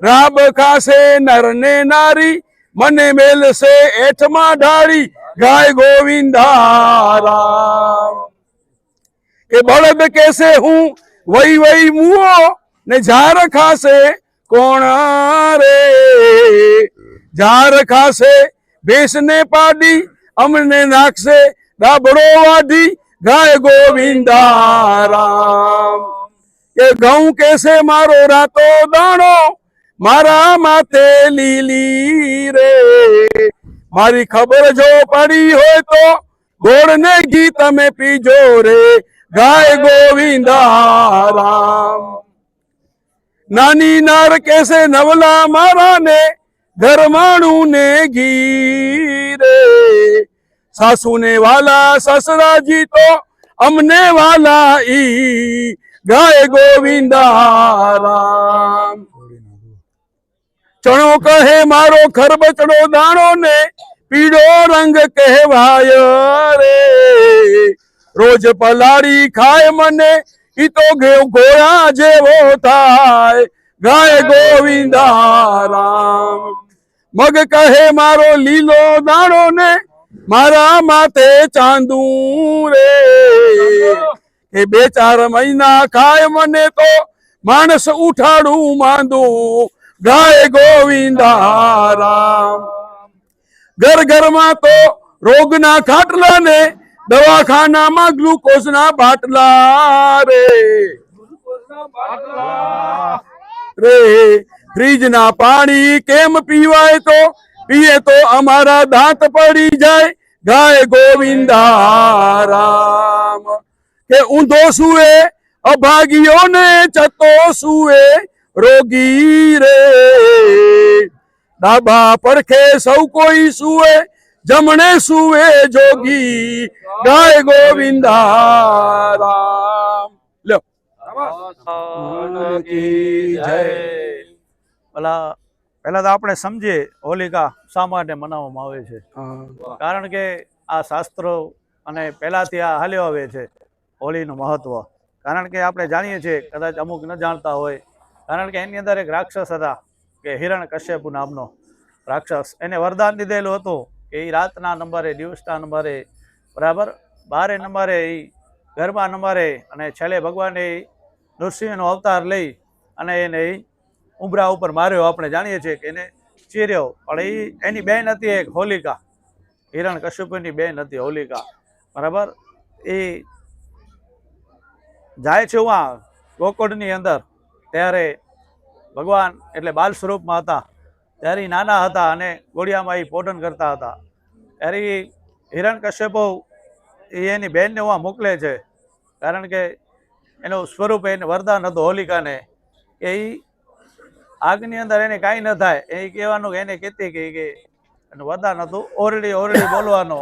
રાબ ખાશે નર ને નારી, મને મેલશે એઠમાં ઢાળી, ગાય ગોવિંદા રામ। કે બળદ કેસે હું વઈ વઈ મુઓ, ને ઝાર ખાશે કોણ રે, ઝાર ખાશે ભેંસ ને પાડી, અમને નાખશે ડાબડો વાઢી, ગાય ગોવિંદા રામ। કે ઘઉં કેસે મારો રાતો દાણો, મારા માથે લીલી રે, મારી ખબર જો પડી હોય તો ગોળ ને ઘી તમે પીજો રે, ગાય ગોવિંદા રામ। નાની નાર કેસે નવલા મારા ને, ઘરમાણું ને ઘી રે, સાસુ ને વાલા સસરાજી તો અમને વાલા ઈ, ગાય ગોવિંદા રામ। ચણો કહે મારો ખરબચડો દાણો ને, પીળો રંગ કહેવાય રે, રોજ પલાળી ખાય મને, ઈ તો ઘોડા જેવો થાય, ગાય ગોવિંદા રામ। મગ કહે મારો લીલો દાણો ને, મારા માથે ચાંદું રે, એ 2-4 મહિના ખાય મને તો માણસ ઉઠાડું માંદું, ગાય ગોવિંદા રામ। ઘર ઘરમાં તો રોગના ખાટલા ને, દવાખાનામાં ગ્લુકોઝના બાટલા રે, ફ્રીજના પાણી કેમ પીવાય તો, પીએ તો અમારા દાંત પડી જાય, ગાય ગોવિંદા રામ। કે ઊંધો સુએ અભાગીઓ ને, ચતો સુએ રોગી રે, ડાબા પડખે સૌ કોઈ સુએ, જમણે સુએ જોગી, ગાય ગોવિંદા રામ। લ્યો પહેલા તો આપણે સમજીએ હોલિકા શા માટે મનાવવામાં આવે છે। કારણ કે આ શાસ્ત્રો અને પહેલાથી આ હાલ્યો આવે છે હોળીનું મહત્વ। કારણ કે આપણે જાણીએ છીએ, કદાચ અમુક ન જાણતા હોય, કારણ કે એની અંદર એક રાક્ષસ હતા કે હિરણ્યકશ્યપુ નામનો રાક્ષસ, એને વરદાન દીધેલું હતું કે એ રાતના નંબરે, દિવસના નંબરે, બરાબર 12 નંબરે, એ ગરબા નંબરે, અને છેલ્લે ભગવાને નૃસિંહનો અવતાર લઈ અને એને ઉંબરા ઉપર માર્યો। આપણે જાણીએ છીએ કે એને ચીર્યો, પણ એની બહેન હતી એક હોલિકા, હિરણ્યકશ્યપુની બહેન હતી હોલિકા, બરાબર। એ જાય છે ઉहाँ ગોકુળની અંદર, ત્યારે ભગવાન એટલે બાલ સ્વરૂપમાં હતા, ત્યારે એ નાના હતા અને ગોળિયામાં એ પોઢન કરતા હતા। ત્યારે હિરણ્યકશ્યપુ એની બહેનને ઉहाँ મોકલે છે, કારણ કે એનું સ્વરૂપ, એને વરદાન હતું હોલિકાને કે એ આગની અંદર એને કાંઈ ન થાય, એ કહેવાનું કે એને કહેતી કે એનું વરદાન હતું ઓરડી ઓરડી બોલવાનો,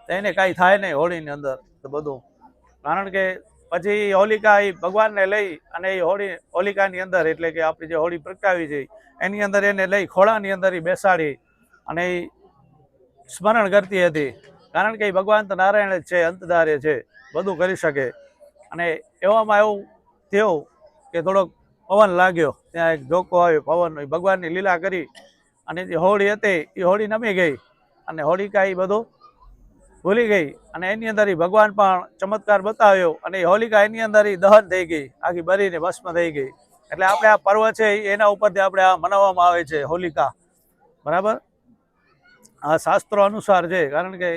એને કાંઈ થાય નહીં હોળીની અંદર તો બધું। કારણ કે પછી હોલિકા એ ભગવાનને લઈ અને એ હોલિકાની અંદર, એટલે કે આપણી જે હોળી પ્રગટાવી છે એની અંદર એને લઈ ખોળાની અંદર એ બેસાડી અને એ સ્મરણ કરતી હતી। કારણ કે એ ભગવાન તો નારાયણ જ છે, અંતધાર્ય છે, બધું કરી શકે। અને એવામાં એવું થયું કે થોડોક પવન લાગ્યો, ત્યાં એક ઝોકો આવ્યો પવનનો, એ ભગવાનની લીલા કરી અને જે હોળી હતી એ હોળી નમી ગઈ, અને હોલિકા એ બધું ભૂલી ગઈ, અને એની અંદર એ ભગવાન પણ ચમત્કાર બતાવ્યો, અને એ હોલિકા એની અંદર એ દહન થઈ ગઈ, આખી બરીને ભસ્મ થઈ ગઈ। એટલે આપણે આ પર્વ છે એના ઉપરથી આપણે આ મનાવવામાં આવે છે હોલિકા, બરાબર। આ શાસ્ત્રો અનુસાર છે, કારણ કે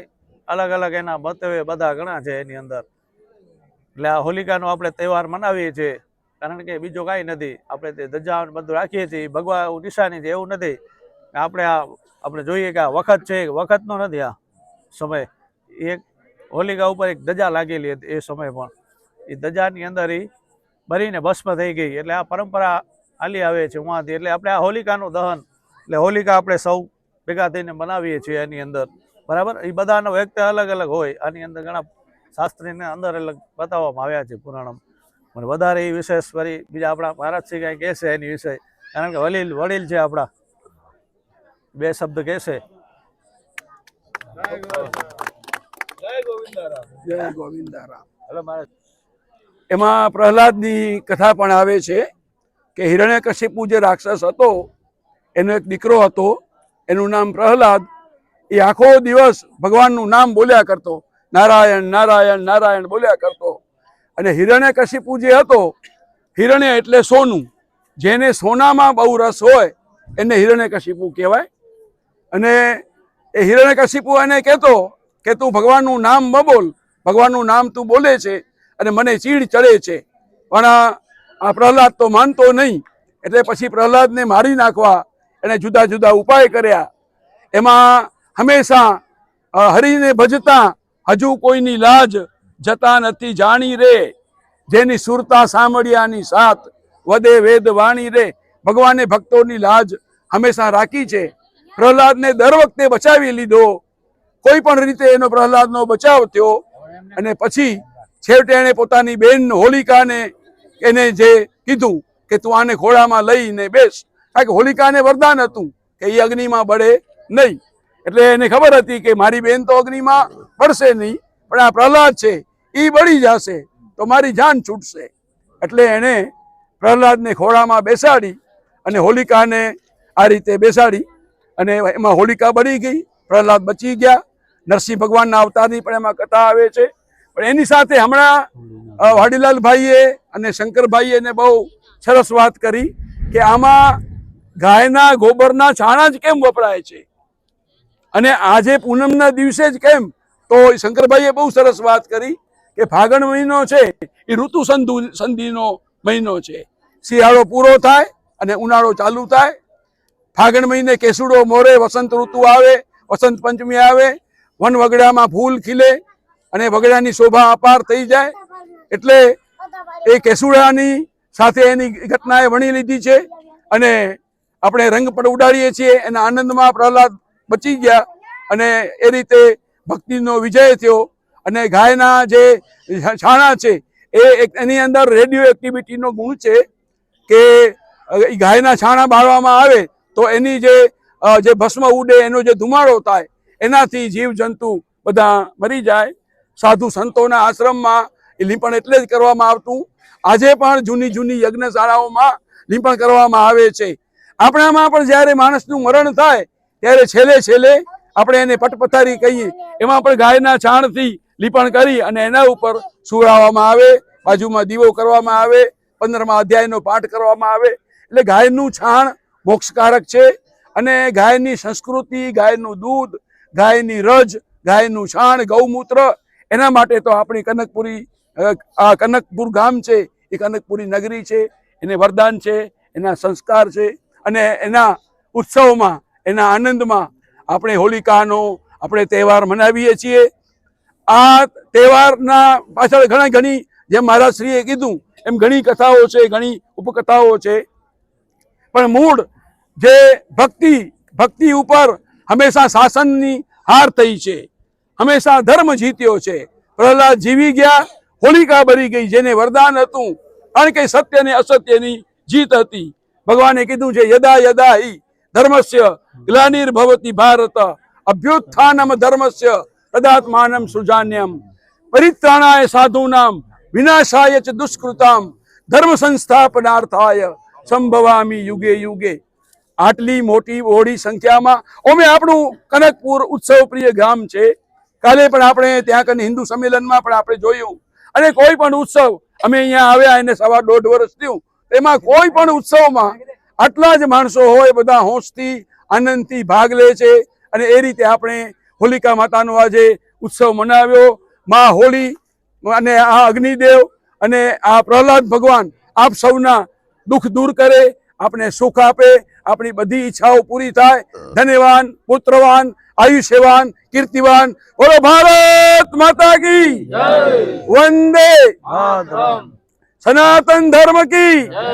અલગ અલગ એના મતભેદ બધા ઘણા છે એની અંદર। એટલે આ હોલિકાનો આપણે તહેવાર મનાવીએ છીએ, કારણ કે બીજો કાંઈ નથી, આપણે તે ધજા બધું રાખીએ છીએ, ભગવા નિશાની છે, એવું નથી કે આપણે જોઈએ કે આ વખત છે, વખતનો નથી આ સમય। એક હોલિકા ઉપર એક ધજા લાગેલી હતી એ સમય, પણ એ ધજાની અંદર એ બરીને ભસ્મ થઈ ગઈ। એટલે આ પરંપરા હાલી આવે છે ઉहाँથી। એટલે આપણે આ હોલિકાનું દહન, એટલે હોલિકા આપણે સૌ ભેગા થઈને બનાવીએ છીએ એની અંદર, બરાબર। એ બધાનો વ્યક્તિ અલગ અલગ હોય, આની અંદર ઘણા શાસ્ત્રીને અંદર અલગ બતાવવામાં આવ્યા છે પુરાણમાં, પણ વધારે એ વિશેષ ફરી બીજા આપણા મહારાજશ્રી કાંઈ કહેશે એની વિષય, કારણ કે વડીલ છે આપણા, 2 શબ્દ કહેશે। જય ગોવિંદા રામ। એમાં પ્રહલાદની કથા પણ આવે છે કે હિરણ્યકશિપુ જે રાક્ષસ હતો એનો એક દીકરો હતો, એનું નામ પ્રહલાદ. એ આખો દિવસ ભગવાનનું નામ બોલ્યા કરતો, નારાયણ નારાયણ નારાયણ બોલ્યા કરતો. અને હિરણ્યકશિપુ જે હતો, હિરણ્ય એટલે સોનું, જેને સોનામાં બહુ રસ હોય એને હિરણ્યકશિપુ કહેવાય. અને એ હિરણ્યકશિપુ એને કહેતો કે તું ભગવાનનું નામ ન બોલ, ભગવાનનું નામ તું બોલે છે અને મને ચીડ ચડે છે. પણ આ પ્રહલાદ તો માનતો નહીં, એટલે પછી પ્રહલાદને મારી નાખવા એને જુદા જુદા ઉપાય કર્યા. એમાં હંમેશા હરિને ભજતા હજુ કોઈની લાજ જતા નથી જાણી રે, જેની સુરતા સાંભળ્યાની સાથ વદે વેદ વાણી રે. ભગવાને ભક્તોની લાજ હંમેશા રાખી છે. પ્રહલાદને દર વખતે બચાવી લીધો, કોઈ પણ રીતે એનો પ્રહલાદનો બચાવ થયો. અને પછી છેવટે એણે પોતાની બેન હોલિકાને એને જે કીધું કે તું આને ખોળામાં લઈને બેસ, કારણ કે હોલિકાને વરદાન હતું કે એ અગ્નિમાં બળે નહીં. એટલે એને ખબર હતી કે મારી બેન તો અગ્નિમાં બળશે નહીં, પણ આ પ્રહલાદ છે એ બળી જશે તો મારી જાન છૂટશે. એટલે એણે પ્રહલાદને ખોળામાં બેસાડી અને હોલિકાને આ રીતે બેસાડી, અને એમાં હોલિકા બળી ગઈ, પ્રહલાદ બચી ગયા. નરસિંહ ભગવાનના અવતારની પણ એમાં કથા આવે છે. પણ એની સાથે હમણાં વાડીલાલભાઈએ અને શંકરભાઈએ એને બહુ સરસ વાત કરી કે આમાં ગાયના ગોબરના છાણા જ કેમ વપરાય છે અને આજે પૂનમના દિવસે જ કેમ. તો શંકરભાઈએ બહુ સરસ વાત કરી કે ફાગણ મહિનો છે એ ઋતુ સંધિનો મહિનો છે. શિયાળો પૂરો થાય અને ઉનાળો ચાલુ થાય. ફાગણ મહિને કેસુડો મોરે, વસંત ઋતુ આવે, વસંત પંચમી આવે, વન વગડામાં ફૂલ ખીલે અને વગડાની શોભા અપાર થઈ જાય. એટલે એ કેસુડાની સાથે એની ઘટનાએ વણી લીધી છે અને આપણે રંગ પણ ઉડાડીએ છીએ. એના આનંદમાં પ્રહલાદ બચી ગયા અને એ રીતે ભક્તિનો વિજય થયો. અને ગાયના જે છાણા છે એની અંદર રેડિયો એક્ટિવિટીનો ગુણ છે કે ગાયના છાણા બાળવામાં આવે તો એની જે ભસ્મ ઉડે, એનો જે ધુમાડો થાય, એનાથી જીવજંતુ બધા મરી જાય. સાધુ સંતોના આશ્રમમાં એ લીંપણ એટલે જ કરવામાં આવતું. આજે પણ જૂની જૂની યજ્ઞશાળાઓમાં લીંપણ કરવામાં આવે છે. આપણામાં પણ જ્યારે માણસનું મરણ થાય ત્યારે છેલ્લે છેલ્લે આપણે એને પટપથારી કહીએ, એમાં પણ ગાયના છાણથી લીંપણ કરી અને એના ઉપર સુવડાવવામાં આવે, બાજુમાં દીવો કરવામાં આવે, 15મા અધ્યાયનો પાઠ કરવામાં આવે. એટલે ગાયનું છાણ મોક્ષકારક છે. અને ગાયની સંસ્કૃતિ, ગાયનું દૂધ, ગાયની રજ, ગાયનું છાણ, ગૌમૂત્ર, એના માટે તો આપણી કનકપુરી, આ કનકપુર ગામ છે એ કનકપુરી નગરી છે. એને વરદાન છે, એના સંસ્કાર છે. અને એના ઉત્સવમાં, એના આનંદમાં આપણે હોલિકાનો આપણે તહેવાર મનાવીએ છીએ. આ તહેવારના પાછળ ઘણી જેમ મહારાજશ્રીએ કીધું એમ ઘણી કથાઓ છે, ઘણી ઉપકથાઓ છે. પણ મૂળ જે ભક્તિ ઉપર હંમેશા શાસનની હાર થઈ છે, હંમેશા ધર્મ જીત્યો છે. પ્રહલાદ જીવી ગયા, હોલિકા બળી ગઈ, જેને વરદાન હતું, કારણ કે સત્ય ને અસત્યની જીત હતી. ભગવાને કીધું છે યદા યદા હિ ધર્મસ્ય ગ્લાનિર્ભવતિ ભારત અભ્યુત્થાનમ ધર્મસ્ય તદાત્માનમ સૃજાન્યમ પરિત્રાણાય સાધૂનામ વિનાશાય ચ દુષ્કૃતામ ધર્મ સંસ્થાપનાર્થાય સંભવામી યુગે યુગે. આટલી મોટી બહોળી સંખ્યામાં ઓમે આપણું કનકપુર ઉત્સવ પ્રિય ગામ છે. કાલે પણ આપણે ત્યાં કને હિન્દુ સંમેલનમાં પણ આપણે જોયું. અને કોઈ પણ ઉત્સવ અમે અહીંયા આવ્યા એને 1.5 વર્ષ થયું, એમાં કોઈ પણ ઉત્સવમાં આટલા જ માણસો હોય, બધા હોંશથી આનંદથી ભાગ લે છે. અને એ રીતે આપણે હોલિકા માતાનો આજે ઉત્સવ મનાવ્યો. માં હોળી અને આ અગ્નિદેવ અને આ પ્રહલાદ ભગવાન આપ સૌના દુઃખ દૂર કરે, આપણે સુખ આપે, આપણી બધી ઈચ્છાઓ પૂરી થાય. ધન્યવાન, પુત્રવાન, આયુષ્યવાન, કીર્તિવાન. બોલો ભારત માતા કી જય, વંદે માતરમ, સનાતન ધર્મ કી જય.